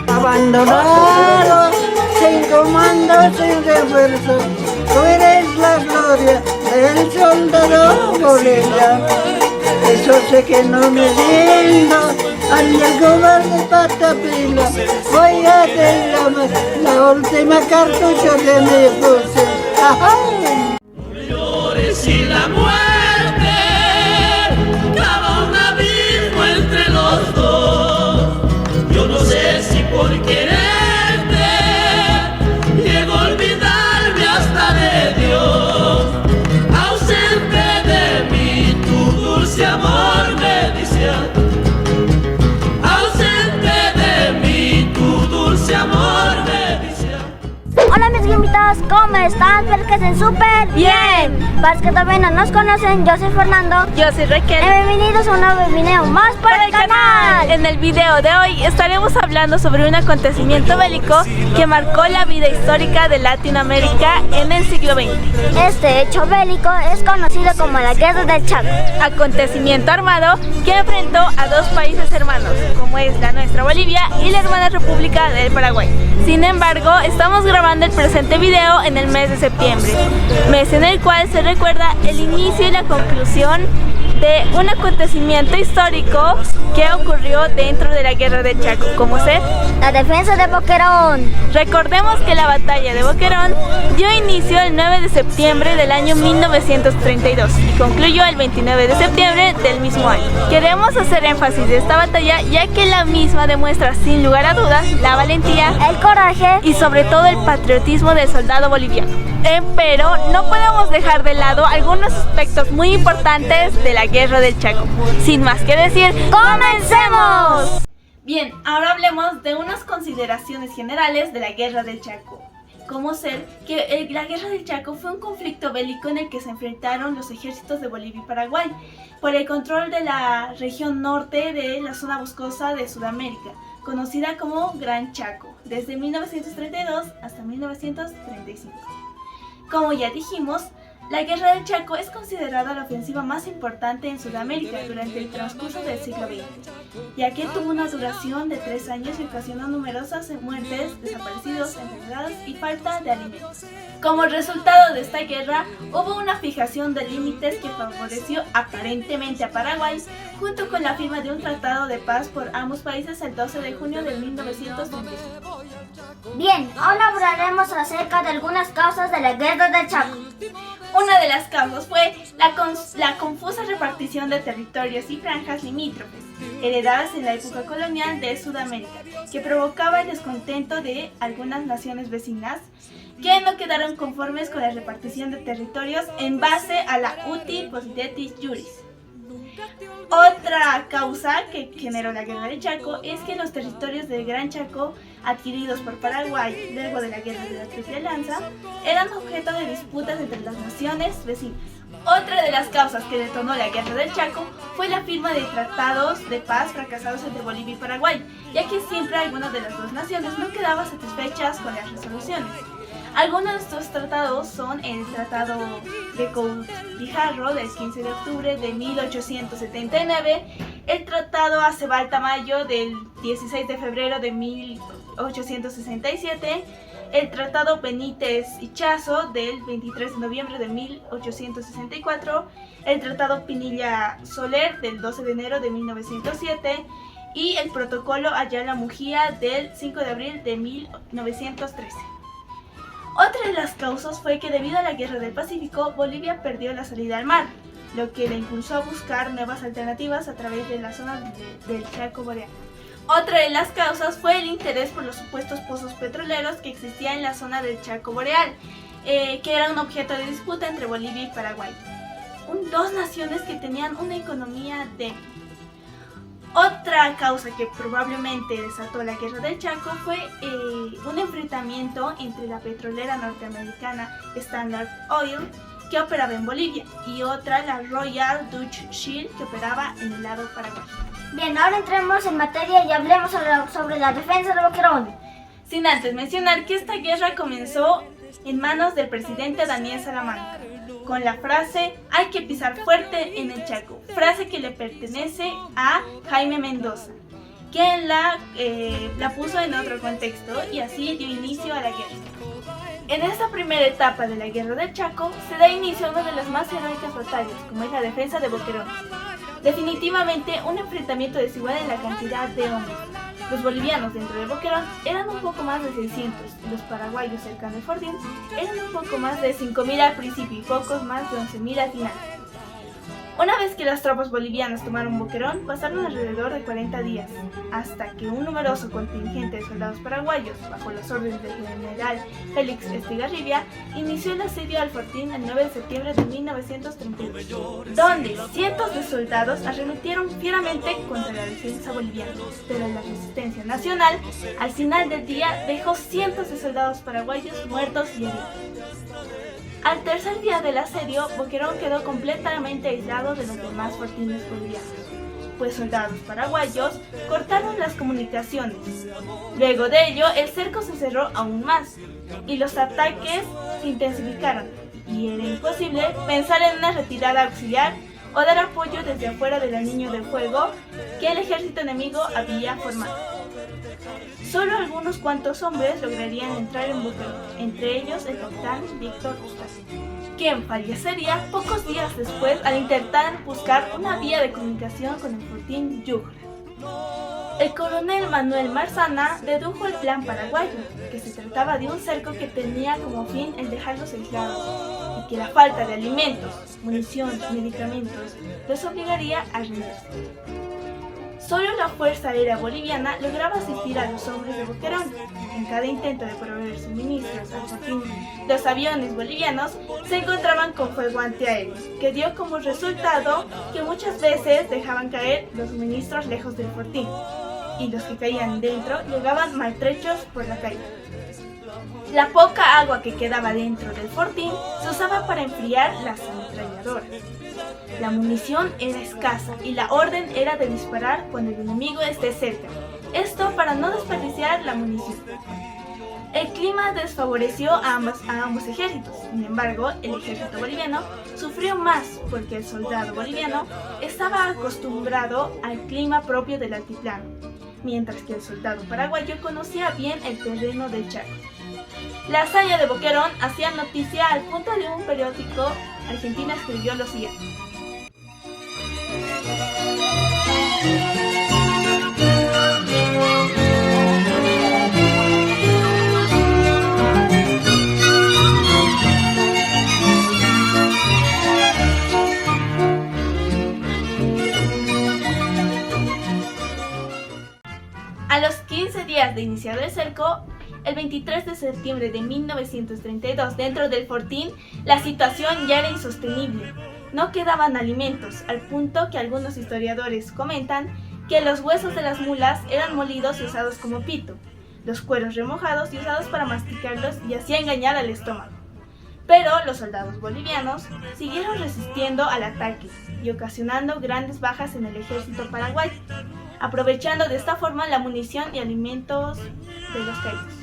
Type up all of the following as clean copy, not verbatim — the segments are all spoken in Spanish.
Abandonado, sin comando, sin refuerzo, tú eres la gloria del soldado Bolívar. Eso sé que no me rindo, al llegar de Patapila, voy a derramar la última cartucho de mi fusil. ¡Ajá! Flores y la muerte, cava un abismo entre los dos. Yo no sé si por quererte llego a olvidarme hasta de Dios. Ausente de mí, tu dulce amor me dice adiós. Ausente de mí, tu dulce amor me dice adiós. Hola mis invitados, ¿cómo están? Espero que estén súper bien. Para los que todavía no nos conocen, yo soy Fernando. Yo soy Raquel. Bienvenidos a un nuevo video más para el canal. En el video de hoy estaremos hablando sobre un acontecimiento bélico que marcó la vida histórica de Latinoamérica en el siglo XX. Este hecho bélico es conocido como la Guerra del Chaco. Acontecimiento armado que enfrentó a dos países hermanos, como es la nuestra Bolivia y la hermana República del Paraguay. Sin embargo, estamos grabando el presente video en el mes de septiembre, mes en el cual se recuerda el inicio y la conclusión de un acontecimiento histórico que ocurrió dentro de la Guerra del Chaco, como ser la defensa de Boquerón. Recordemos que la batalla de Boquerón dio inicio el 9 de septiembre del año 1932 y concluyó el 29 de septiembre del mismo año. Queremos hacer énfasis de esta batalla ya que la misma demuestra sin lugar a dudas la valentía, el coraje y sobre todo el patriotismo del soldado boliviano. Pero no podemos dejar de lado algunos aspectos muy importantes de la Guerra del Chaco. Sin más que decir, ¡comencemos! Bien, ahora hablemos de unas consideraciones generales de la Guerra del Chaco. Como ser que la Guerra del Chaco fue un conflicto bélico en el que se enfrentaron los ejércitos de Bolivia y Paraguay por el control de la región norte de la zona boscosa de Sudamérica, conocida como Gran Chaco, desde 1932 hasta 1935. Como ya dijimos, la Guerra del Chaco es considerada la ofensiva más importante en Sudamérica durante el transcurso del siglo XX, ya que tuvo una duración de 3 años y ocasionó numerosas muertes, desaparecidos, enfermedades y falta de alimentos. Como resultado de esta guerra, hubo una fijación de límites que favoreció aparentemente a Paraguay, junto con la firma de un tratado de paz por ambos países el 12 de junio de 1935. Bien, ahora hablaremos acerca de algunas causas de la Guerra del Chaco. Una de las causas fue la confusa repartición de territorios y franjas limítrofes, heredadas en la época colonial de Sudamérica, que provocaba el descontento de algunas naciones vecinas que no quedaron conformes con la repartición de territorios en base a la uti possidetis juris. Otra causa que generó la Guerra del Chaco es que los territorios del Gran Chaco, adquiridos por Paraguay luego de la Guerra de la Triple Alianza, eran objeto de disputas entre las naciones vecinas. Otra de las causas que detonó la Guerra del Chaco fue la firma de tratados de paz fracasados entre Bolivia y Paraguay, ya que siempre alguna de las dos naciones no quedaba satisfechas con las resoluciones. Algunos de estos tratados son el Tratado de Coudijarro del 15 de octubre de 1879, el Tratado Acebal-Tamayo del 16 de febrero de 1867, el Tratado Benítez-Ichazo del 23 de noviembre de 1864, el Tratado Pinilla-Soler del 12 de enero de 1907 y el Protocolo Ayala-Mujía del 5 de abril de 1913. Otra de las causas fue que debido a la Guerra del Pacífico, Bolivia perdió la salida al mar, lo que le impulsó a buscar nuevas alternativas a través de la zona del Chaco Boreal. Otra de las causas fue el interés por los supuestos pozos petroleros que existían en la zona del Chaco Boreal, que era un objeto de disputa entre Bolivia y Paraguay. Dos naciones que tenían una economía débil. Otra causa que probablemente desató la Guerra del Chaco fue un enfrentamiento entre la petrolera norteamericana Standard Oil, que operaba en Bolivia, y otra, la Royal Dutch Shell, que operaba en el lado paraguayo. Bien, ahora entremos en materia y hablemos sobre la defensa de Boquerón. Sin antes mencionar que esta guerra comenzó en manos del presidente Daniel Salamanca, con la frase "hay que pisar fuerte en el Chaco", frase que le pertenece a Jaime Mendoza, quien la puso en otro contexto y así dio inicio a la guerra. En esta primera etapa de la Guerra del Chaco se da inicio a una de las más heroicas batallas, como es la defensa de Boquerón. Definitivamente un enfrentamiento desigual en la cantidad de hombres. Los bolivianos dentro de Boquerón eran un poco más de 600, y los paraguayos cercanos de Fortín eran un poco más de 5.000 al principio y pocos más de 11.000 al final. Una vez que las tropas bolivianas tomaron Boquerón, pasaron alrededor de 40 días, hasta que un numeroso contingente de soldados paraguayos, bajo las órdenes del general Félix Estigarribia, inició el asedio al Fortín el 9 de septiembre de 1932, donde cientos de soldados arremetieron fieramente contra la defensa boliviana, pero la resistencia nacional, al final del día, dejó cientos de soldados paraguayos muertos y heridos. Al tercer día del asedio, Boquerón quedó completamente aislado de los demás fortines bolivianos, pues soldados paraguayos cortaron las comunicaciones. Luego de ello, el cerco se cerró aún más y los ataques se intensificaron, y era imposible pensar en una retirada auxiliar o dar apoyo desde afuera del anillo de fuego que el ejército enemigo había formado. Solo algunos cuantos hombres lograrían entrar en Boquerón, entre ellos el capitán Víctor Gustavo, quien fallecería pocos días después al intentar buscar una vía de comunicación con el fortín Yujra. El coronel Manuel Marzana dedujo el plan paraguayo, que se trataba de un cerco que tenía como fin el dejarlos aislados, y que la falta de alimentos, munición y medicamentos los obligaría a rendirse. Solo la Fuerza Aérea Boliviana lograba asistir a los hombres de Boquerón. En cada intento de proveer suministros al fortín, los aviones bolivianos se encontraban con fuego antiaéreo, que dio como resultado que muchas veces dejaban caer los suministros lejos del fortín, y los que caían dentro llegaban maltrechos por la caída. La poca agua que quedaba dentro del fortín se usaba para enfriar las ametralladoras. La munición era escasa y la orden era de disparar cuando el enemigo esté cerca, esto para no desperdiciar la munición. El clima desfavoreció a ambos ejércitos, sin embargo, el ejército boliviano sufrió más porque el soldado boliviano estaba acostumbrado al clima propio del altiplano, mientras que el soldado paraguayo conocía bien el terreno del Chaco. La hazaña de Boquerón hacía noticia al punto de un periódico argentino escribió lo siguiente. A los 15 días de iniciado el cerco, el 23 de septiembre de 1932, dentro del fortín, la situación ya era insostenible. No quedaban alimentos, al punto que algunos historiadores comentan que los huesos de las mulas eran molidos y usados como pito, los cueros remojados y usados para masticarlos y así engañar al estómago. Pero los soldados bolivianos siguieron resistiendo al ataque y ocasionando grandes bajas en el ejército paraguayo, aprovechando de esta forma la munición y alimentos de los caídos.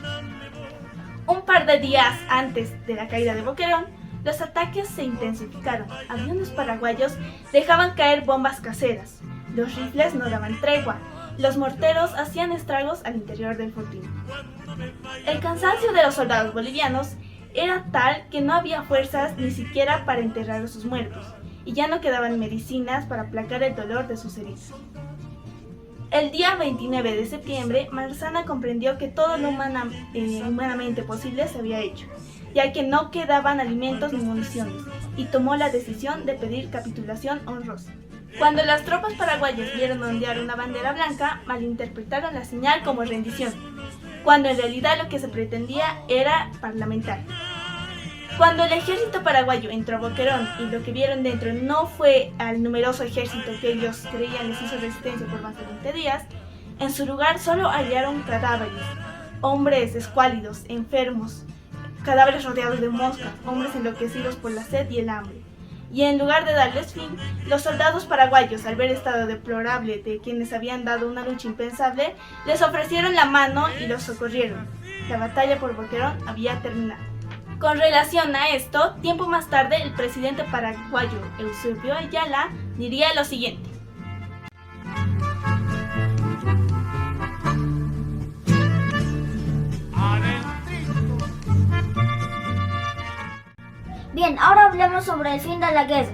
Un par de días antes de la caída de Boquerón, los ataques se intensificaron. Aviones paraguayos dejaban caer bombas caseras, los rifles no daban tregua, los morteros hacían estragos al interior del fortín. El cansancio de los soldados bolivianos era tal que no había fuerzas ni siquiera para enterrar a sus muertos, y ya no quedaban medicinas para aplacar el dolor de sus heridas. El día 29 de septiembre, Marzana comprendió que todo lo humanamente posible se había hecho, ya que no quedaban alimentos ni municiones, y tomó la decisión de pedir capitulación honrosa. Cuando las tropas paraguayas vieron ondear una bandera blanca, malinterpretaron la señal como rendición, cuando en realidad lo que se pretendía era parlamentar. Cuando el ejército paraguayo entró a Boquerón y lo que vieron dentro no fue al numeroso ejército que ellos creían les hizo resistencia por más de 20 días, en su lugar solo hallaron cadáveres, hombres escuálidos, enfermos, cadáveres rodeados de moscas, hombres enloquecidos por la sed y el hambre. Y en lugar de darles fin, los soldados paraguayos, al ver el estado deplorable de quienes habían dado una lucha impensable, les ofrecieron la mano y los socorrieron. La batalla por Boquerón había terminado. Con relación a esto, tiempo más tarde el presidente paraguayo Eusebio Ayala diría lo siguiente. Bien, ahora hablemos sobre el fin de la guerra.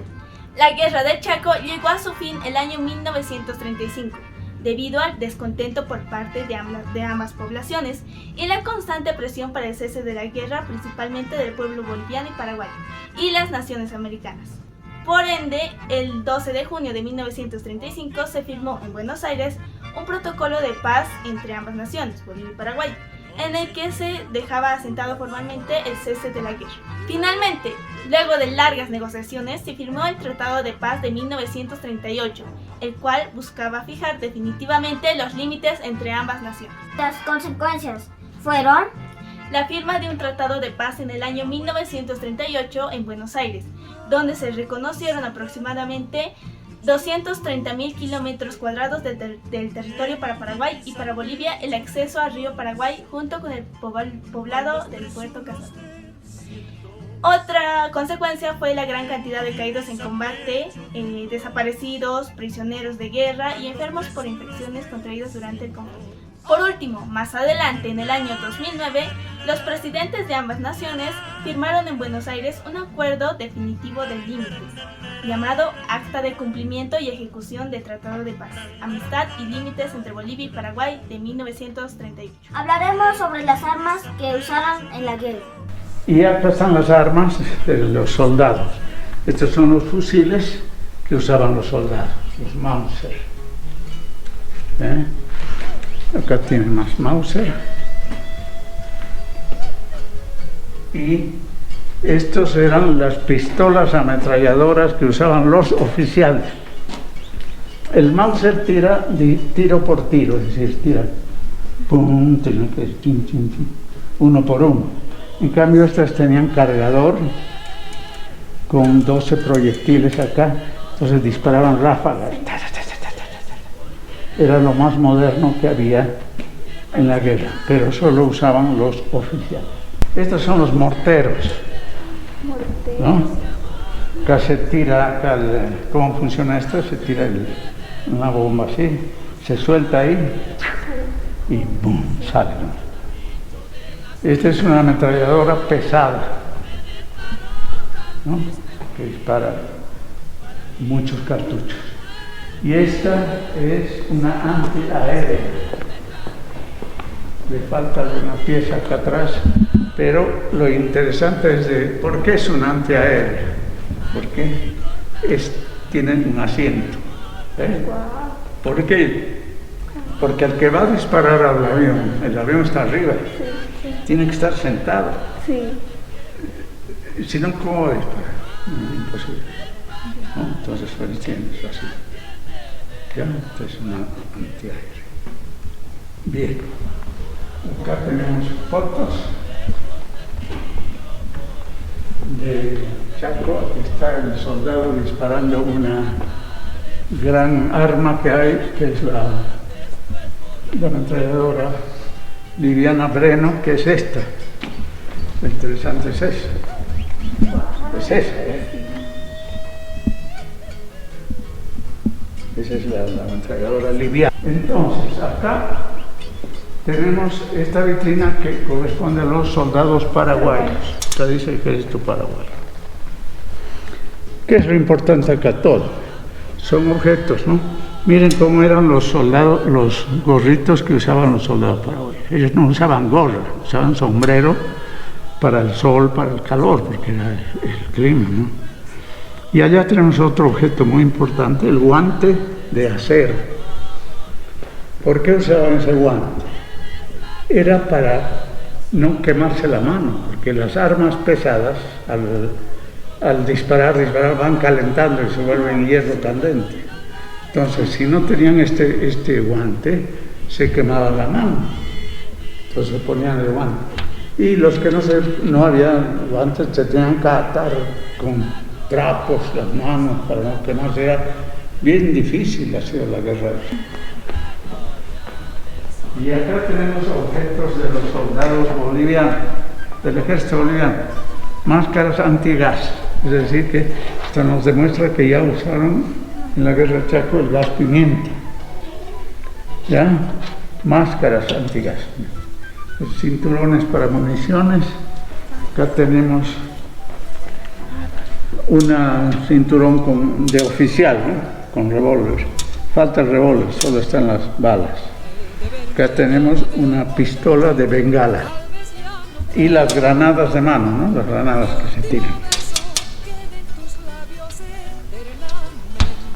La guerra del Chaco llegó a su fin el año 1935, debido al descontento por parte de ambas poblaciones y la constante presión para el cese de la guerra, principalmente del pueblo boliviano y paraguayo y las naciones americanas. Por ende, el 12 de junio de 1935 se firmó en Buenos Aires un protocolo de paz entre ambas naciones, Bolivia y Paraguay, en el que se dejaba asentado formalmente el cese de la guerra. Finalmente, luego de largas negociaciones, se firmó el Tratado de Paz de 1938, el cual buscaba fijar definitivamente los límites entre ambas naciones. Las consecuencias fueron La firma de un tratado de paz en el año 1938 en Buenos Aires, donde se reconocieron aproximadamente 230.000 kilómetros cuadrados del territorio para Paraguay y para Bolivia el acceso al río Paraguay junto con el poblado del Puerto Casado. Otra consecuencia fue la gran cantidad de caídos en combate, desaparecidos, prisioneros de guerra y enfermos por infecciones contraídas durante el conflicto. Por último, más adelante, en el año 2009, los presidentes de ambas naciones firmaron en Buenos Aires un acuerdo definitivo de límites, llamado Acta de Cumplimiento y Ejecución del Tratado de Paz, Amistad y Límites entre Bolivia y Paraguay de 1938. Hablaremos sobre las armas que usaron en la guerra. Y acá están las armas de los soldados. Estos son los fusiles que usaban los soldados, los Mauser. Acá tienen más Mauser. Y estos eran las pistolas ametralladoras que usaban los oficiales. El Mauser tira tiro por tiro, es decir, tira pum, tiene que uno por uno. En cambio, estas tenían cargador con 12 proyectiles acá, entonces disparaban ráfagas. Era lo más moderno que había en la guerra, pero solo usaban los oficiales. Estos son los morteros, ¿no? Acá se tira, ¿cómo funciona esto? Se tira una bomba así, se suelta ahí y ¡bum! Sale, ¿no? Esta es una ametralladora pesada, ¿no? Que dispara muchos cartuchos. Y esta es una antiaérea. Le falta una pieza acá atrás, pero lo interesante es de por qué es una antiaérea. Porque tienen un asiento. ¿Por qué? Porque el que va a disparar al avión, el avión está arriba. Tiene que estar sentado. Si no, ¿cómo va a disparar? Imposible. ¿No? Entonces, pues tienes así. Ya, esta es una antiaérea. Bien. Acá tenemos fotos de Chaco. Aquí está el soldado disparando una gran arma que hay, que es la ametralladora liviana Breno, que es esta. Lo interesante es eso. Es esa, Esa es la ametralladora liviana. Entonces, acá tenemos esta vitrina que corresponde a los soldados paraguayos. Acá dice Ejército Paraguayo. ¿Qué es lo importante acá? Todo. Son objetos, ¿no? Miren cómo eran los soldados, los gorritos que usaban los soldados paraguayos. Ellos no usaban gorra, usaban sombrero para el sol, para el calor, porque era el clima, ¿no? Y allá tenemos otro objeto muy importante, el guante de acero. ¿Por qué usaban ese guante? Era para no quemarse la mano, porque las armas pesadas, al disparar van calentando y se vuelven hierro candente. Entonces, si no tenían este guante, se quemaba la mano. Entonces se ponían el guante. Y los que no había guantes, se tenían que atar con trapos las manos para no quemarse. Era bien difícil, ha sido la guerra. Y acá tenemos objetos de los soldados bolivianos, del ejército boliviano. máscaras antigas, es decir, que esto nos demuestra que ya usaron en la guerra del Chaco el gas pimienta, ¿ya? Máscaras antigas, los cinturones para municiones. Acá tenemos un cinturón de oficial, ¿no? Con revólver. Falta el revólver, solo están las balas. Acá tenemos una pistola de bengala y las granadas de mano, ¿no? Las granadas que se tiran.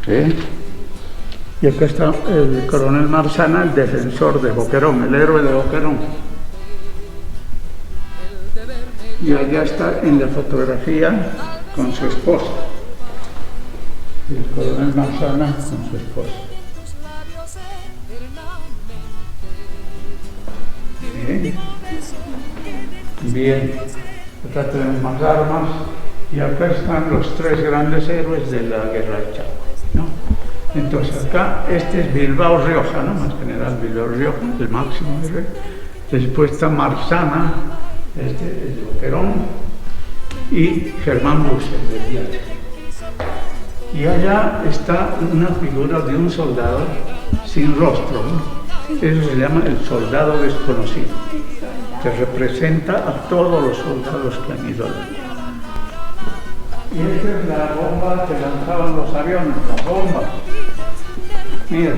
¿Sí? Y acá está el coronel Marzana, el defensor de Boquerón, el héroe de Boquerón. Y allá está en la fotografía con su esposa. El coronel Marzana con su esposa. Bien. Bien. Acá tenemos más armas. Y acá están los tres grandes héroes de la guerra del Chaco, ¿no? Entonces acá este es Bilbao Rioja, ¿no? Más general Bilbao Rioja, el máximo héroe. Después está Marzana, este es de Boquerón, y Germán Busse, de Viaje. Y allá está una figura de un soldado sin rostro, ¿no? Eso se llama el soldado desconocido, que representa a todos los soldados que han ido a la guerra. Y esta es la bomba que lanzaban los aviones, las bombas. Mira,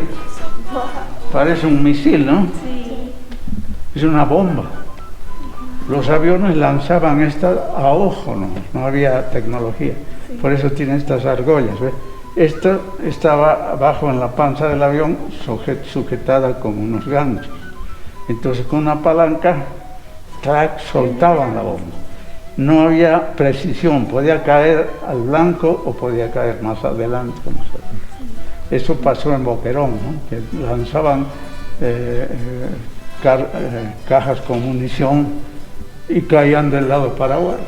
parece un misil, ¿no? Sí. Es una bomba. Los aviones lanzaban esta a ojo, no había tecnología. Sí. Por eso tiene estas argollas, ¿ves? Esta estaba abajo en la panza del avión, sujetada con unos ganchos. Entonces con una palanca, ¡trac!, soltaban la bomba. No había precisión, podía caer al blanco o podía caer más adelante. Eso pasó en Boquerón, ¿no? Que lanzaban cajas con munición y caían del lado paraguayo.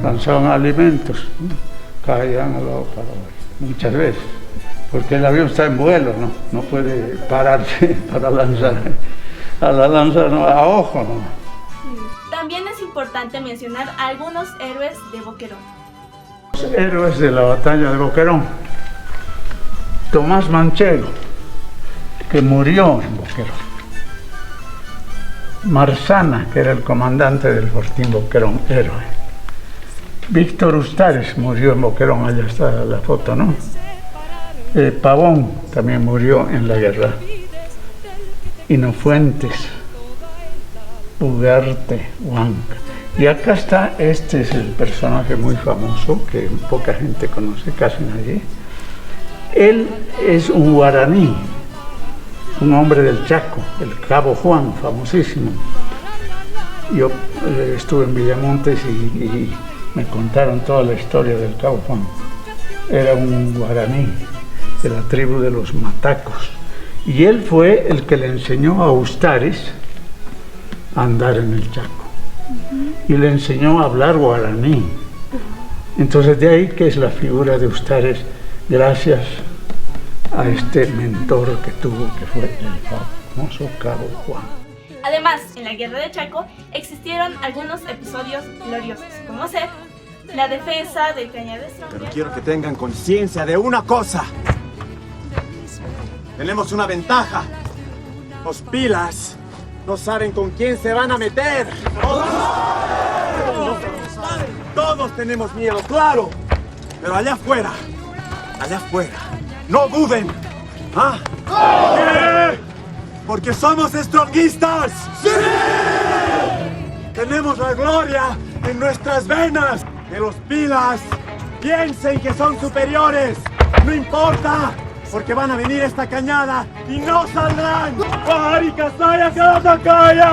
Lanzaban alimentos, ¿no? Caían al lado paraguayo, muchas veces, porque el avión está en vuelo, no puede pararse para lanzar. A la lanza, no, a ojo, ¿no? También es importante mencionar a algunos héroes de Boquerón. Los héroes de la batalla de Boquerón. Tomás Manchego, que murió en Boquerón. Marzana, que era el comandante del fortín Boquerón, héroe. Víctor Ustares murió en Boquerón, allá está la foto, ¿no? Pavón también murió en la guerra. Inofuentes, Ugarte, Huanca. Y acá está, este es el personaje muy famoso que poca gente conoce, casi nadie. Él es un guaraní, un hombre del Chaco, el Cabo Juan, famosísimo. Yo estuve en Villamontes y me contaron toda la historia del Cabo Juan. Era un guaraní de la tribu de los Matacos. Y él fue el que le enseñó a Ustares a andar en el Chaco. Y le enseñó a hablar guaraní. Entonces de ahí que es la figura de Ustares, gracias a este mentor que tuvo, que fue el famoso Cabo Juan. Además, en la guerra de Chaco existieron algunos episodios gloriosos, como ser la defensa del Cañar de Stronger. Pero quiero que tengan conciencia de una cosa. Tenemos una ventaja. Los pilas no saben con quién se van a meter. Todos tenemos miedo, claro. Pero allá afuera, no duden. ¿Ah? ¡Sí! Porque somos stronguistas. ¡Sí! Tenemos la gloria en nuestras venas. Que los pilas piensen que son superiores. No importa. Porque van a venir esta cañada y no saldrán. ¡Aricasaya, Calatacaya!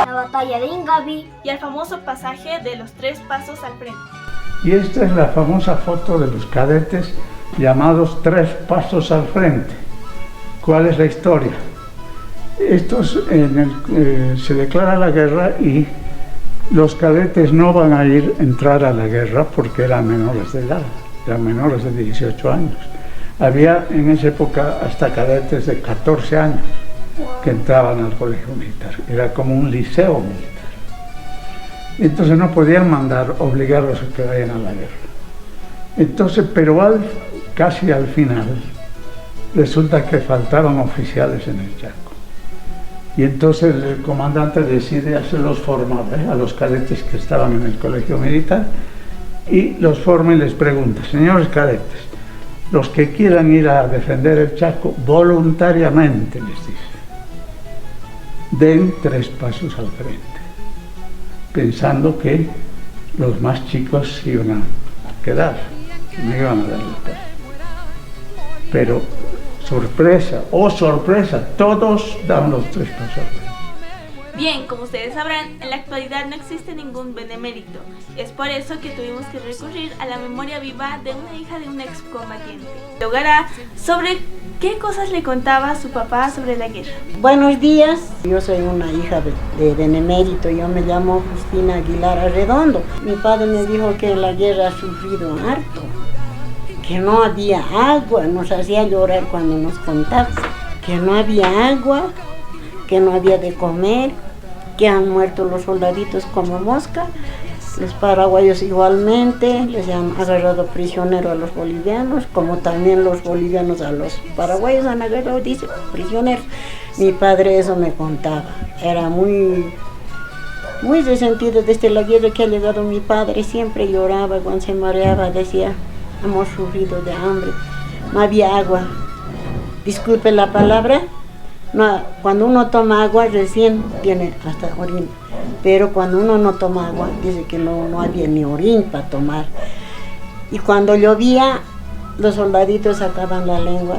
La batalla de Ingavi y el famoso pasaje de los 3 pasos al frente. Y esta es la famosa foto de los cadetes llamados 3 pasos al frente. ¿Cuál es la historia? Estos se declara la guerra y los cadetes no van a entrar a la guerra porque eran menores de edad, eran menores de 18 años. Había en esa época hasta cadetes de 14 años. que entraban al colegio militar. Era como un liceo militar. Entonces no podían obligarlos a que vayan a la guerra. Entonces, pero casi al final, resulta que faltaban oficiales en el Chaco. Y entonces el comandante decide hacerlos formar a los cadetes que estaban en el colegio militar, y los forma y les pregunta: señores cadetes, los que quieran ir a defender el Chaco voluntariamente, les dice, den 3 pasos al frente, pensando que los más chicos se iban a quedar, no iban a dar el paso. Pero sorpresa, oh sorpresa, todos dan los 3 pasos al frente. Bien, como ustedes sabrán, en la actualidad no existe ningún benemérito. Es por eso que tuvimos que recurrir a la memoria viva de una hija de un excombatiente. Dialogará sobre qué cosas le contaba a su papá sobre la guerra. Buenos días, yo soy una hija de benemérito, yo me llamo Justina Aguilar Arredondo. Mi padre me dijo que en la guerra ha sufrido harto, que no había agua, nos hacía llorar cuando nos contaba, que no había agua, que no había de comer, que han muerto los soldaditos como mosca, los paraguayos igualmente, les han agarrado prisioneros a los bolivianos, como también los bolivianos a los paraguayos han agarrado, dice, prisioneros. Mi padre eso me contaba, era muy resentido desde la guerra que ha llegado mi padre, siempre lloraba cuando se mareaba, decía, hemos sufrido de hambre, no había agua, disculpe la palabra. No, cuando uno toma agua recién tiene hasta orín, pero cuando uno no toma agua dice que no había ni orín para tomar. Y cuando llovía los soldaditos sacaban la lengua,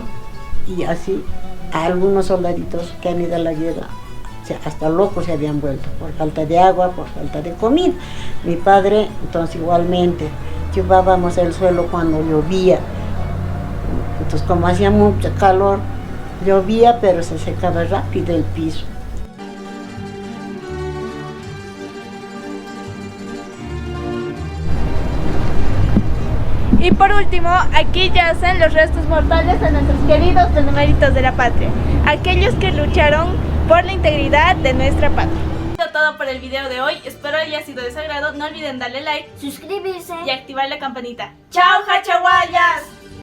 y así algunos soldaditos que han ido a la guerra hasta locos se habían vuelto por falta de agua, por falta de comida. Mi padre entonces igualmente chupábamos el suelo cuando llovía, entonces como hacía mucho calor llovía, pero se secaba rápido el piso. Y por último, aquí yacen los restos mortales de nuestros queridos beneméritos de la patria, aquellos que lucharon por la integridad de nuestra patria. Esto es todo por el video de hoy, espero haya sido de su agrado, no olviden darle like, suscribirse y activar la campanita. ¡Chao, Hachaguayas!